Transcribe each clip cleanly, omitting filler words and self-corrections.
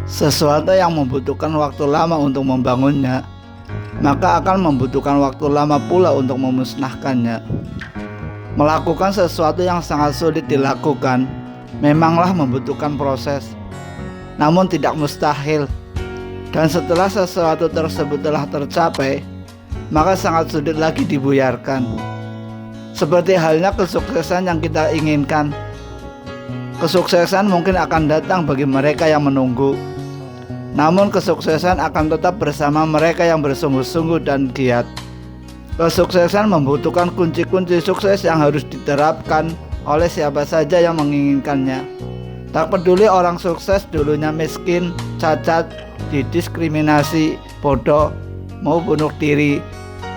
Sesuatu yang membutuhkan waktu lama untuk membangunnya, maka akan membutuhkan waktu lama pula untuk memusnahkannya. Melakukan sesuatu yang sangat sulit dilakukan memanglah membutuhkan proses, namun tidak mustahil. Dan setelah sesuatu tersebut telah tercapai, maka sangat sulit lagi dibuyarkan. Seperti halnya kesuksesan yang kita inginkan. Kesuksesan mungkin akan datang bagi mereka yang menunggu, namun kesuksesan akan tetap bersama mereka yang bersungguh-sungguh dan giat. Kesuksesan membutuhkan kunci-kunci sukses yang harus diterapkan oleh siapa saja yang menginginkannya. Tak peduli orang sukses dulunya miskin, cacat, didiskriminasi, bodoh, mau bunuh diri,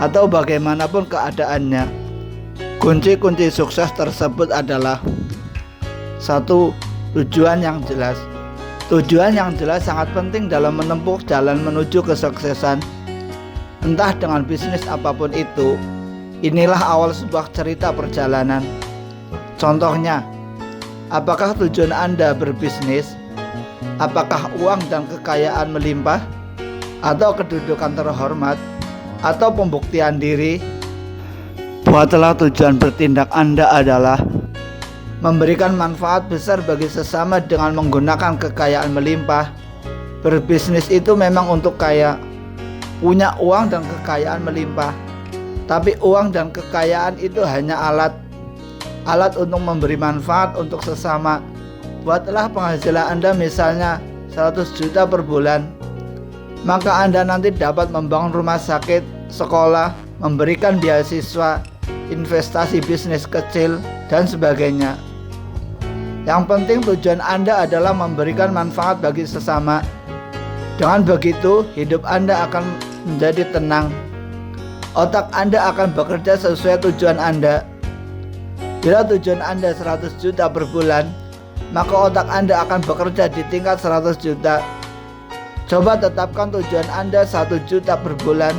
atau bagaimanapun keadaannya. Kunci-kunci sukses tersebut adalah: 1. Tujuan yang jelas. Tujuan yang jelas sangat penting dalam menempuh jalan menuju kesuksesan. Entah dengan bisnis apapun itu, inilah awal sebuah cerita perjalanan. Contohnya, apakah tujuan Anda berbisnis? Apakah uang dan kekayaan melimpah? Atau kedudukan terhormat? Atau pembuktian diri? Buatlah tujuan bertindak Anda adalah memberikan manfaat besar bagi sesama dengan menggunakan kekayaan melimpah. Berbisnis itu memang untuk kaya, punya uang dan kekayaan melimpah. Tapi uang dan kekayaan itu hanya alat untuk memberi manfaat untuk sesama. Buatlah penghasilan Anda misalnya 100 juta per bulan, maka Anda nanti dapat membangun rumah sakit, sekolah, memberikan beasiswa, investasi bisnis kecil, dan sebagainya. Yang penting tujuan Anda adalah memberikan manfaat bagi sesama. Dengan begitu, hidup Anda akan menjadi tenang. Otak Anda akan bekerja sesuai tujuan Anda. Bila tujuan Anda 100 juta per bulan, maka otak Anda akan bekerja di tingkat 100 juta. Coba tetapkan tujuan Anda 1 juta per bulan,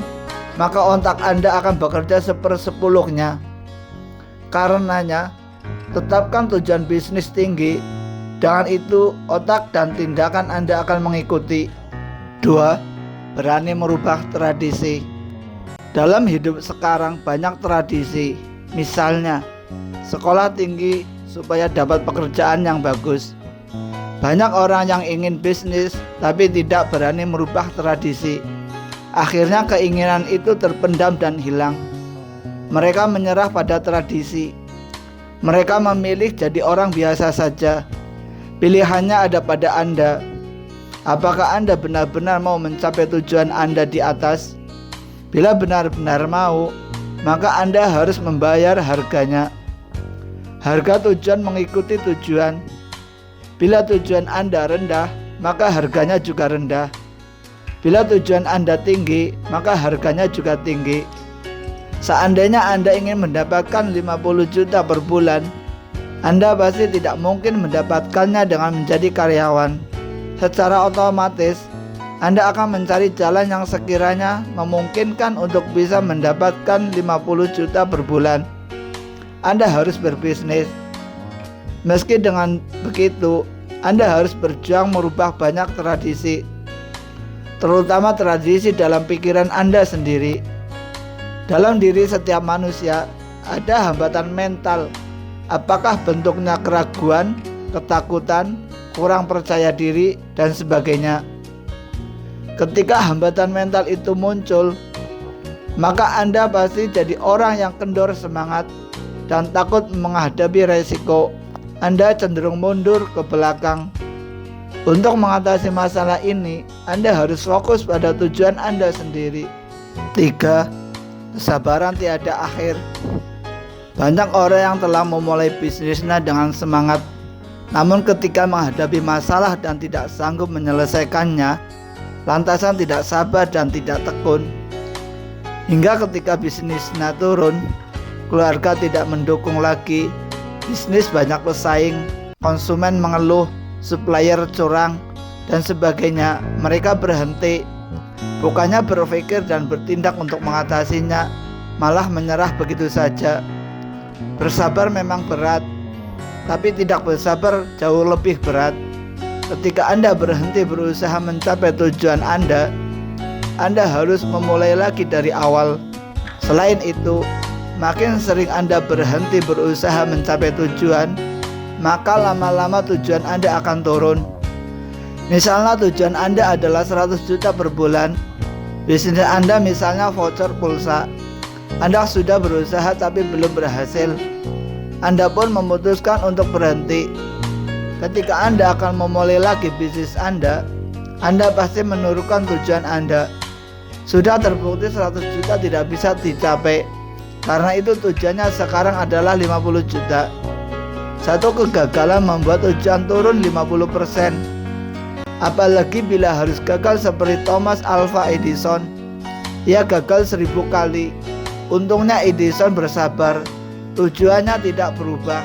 maka otak Anda akan bekerja 1/10-nya. Karenanya, tetapkan tujuan bisnis tinggi. Dengan itu, otak dan tindakan Anda akan mengikuti. 2. Berani merubah tradisi. Dalam hidup sekarang banyak tradisi. Misalnya, sekolah tinggi supaya dapat pekerjaan yang bagus. Banyak orang yang ingin bisnis tapi tidak berani merubah tradisi. Akhirnya keinginan itu terpendam dan hilang. Mereka menyerah pada tradisi. Mereka memilih jadi orang biasa saja. Pilihannya ada pada Anda. Apakah Anda benar-benar mau mencapai tujuan Anda di atas? Bila benar-benar mau, maka Anda harus membayar harganya. Harga tujuan mengikuti tujuan. Bila tujuan Anda rendah, maka harganya juga rendah. Bila tujuan Anda tinggi, maka harganya juga tinggi. Seandainya Anda ingin mendapatkan 50 juta per bulan, Anda pasti tidak mungkin mendapatkannya dengan menjadi karyawan. Secara otomatis, Anda akan mencari jalan yang sekiranya memungkinkan untuk bisa mendapatkan 50 juta per bulan. Anda harus berbisnis. Meski dengan begitu, Anda harus berjuang merubah banyak tradisi, terutama tradisi dalam pikiran Anda sendiri. Dalam diri setiap manusia ada hambatan mental. Apakah bentuknya keraguan, ketakutan, kurang percaya diri, dan sebagainya. Ketika hambatan mental itu muncul, maka Anda pasti jadi orang yang kendor semangat dan takut menghadapi resiko. Anda cenderung mundur ke belakang. Untuk mengatasi masalah ini, Anda harus fokus pada tujuan Anda sendiri. 3. Kesabaran tiada akhir. Banyak orang yang telah memulai bisnisnya dengan semangat, namun ketika menghadapi masalah dan tidak sanggup menyelesaikannya, lantasan tidak sabar dan tidak tekun. Hingga ketika bisnisnya turun, keluarga tidak mendukung lagi, bisnis banyak pesaing, konsumen mengeluh, supplier curang, dan sebagainya. Mereka berhenti, bukannya berpikir dan bertindak untuk mengatasinya, malah menyerah begitu saja. Bersabar memang berat, tapi tidak bersabar jauh lebih berat. Ketika Anda berhenti berusaha mencapai tujuan Anda harus memulai lagi dari awal. Selain itu, makin sering Anda berhenti berusaha mencapai tujuan, maka lama-lama tujuan Anda akan turun. Misalnya tujuan Anda adalah 100 juta per bulan. Bisnis Anda misalnya voucher pulsa. Anda sudah berusaha tapi belum berhasil. Anda pun memutuskan untuk berhenti. Ketika Anda akan memulai lagi bisnis Anda pasti menurunkan tujuan Anda. Sudah terbukti 100 juta tidak bisa dicapai. Karena itu tujuannya sekarang adalah 50 juta. Satu kegagalan membuat tujuan turun 50%. Apalagi bila harus gagal seperti Thomas Alva Edison. Ia gagal 1000 kali. Untungnya Edison bersabar. Tujuannya tidak berubah.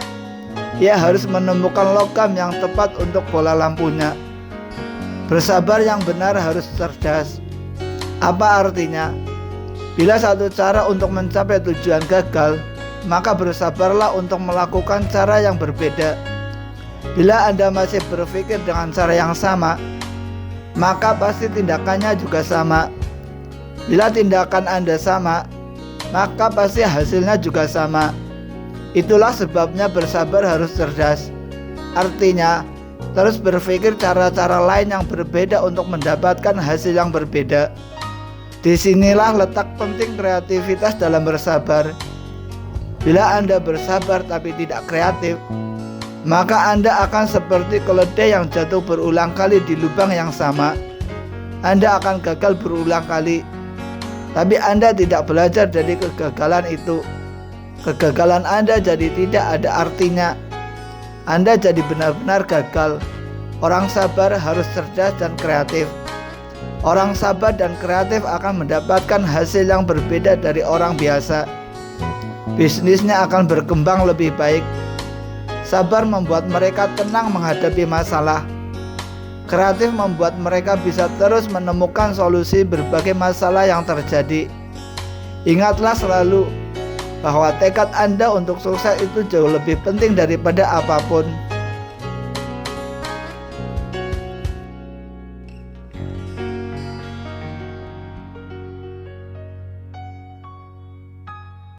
Ia harus menemukan logam yang tepat untuk bola lampunya. Bersabar yang benar harus cerdas. Apa artinya? Bila satu cara untuk mencapai tujuan gagal, maka bersabarlah untuk melakukan cara yang berbeda. Bila Anda masih berpikir dengan cara yang sama, maka pasti tindakannya juga sama. Bila tindakan Anda sama, maka pasti hasilnya juga sama. Itulah sebabnya bersabar harus cerdas. Artinya, terus berpikir cara-cara lain yang berbeda untuk mendapatkan hasil yang berbeda. Disinilah letak penting kreativitas dalam bersabar. Bila Anda bersabar tapi tidak kreatif, maka Anda akan seperti keledai yang jatuh berulang kali di lubang yang sama. Anda akan gagal berulang kali, tapi Anda tidak belajar dari kegagalan itu. Kegagalan Anda jadi tidak ada artinya. Anda jadi benar-benar gagal. Orang sabar harus cerdas dan kreatif. Orang sabar dan kreatif akan mendapatkan hasil yang berbeda dari orang biasa. Bisnisnya akan berkembang lebih baik. Sabar membuat mereka tenang menghadapi masalah. Kreatif membuat mereka bisa terus menemukan solusi berbagai masalah yang terjadi. Ingatlah selalu bahwa tekad Anda untuk sukses itu jauh lebih penting daripada apapun.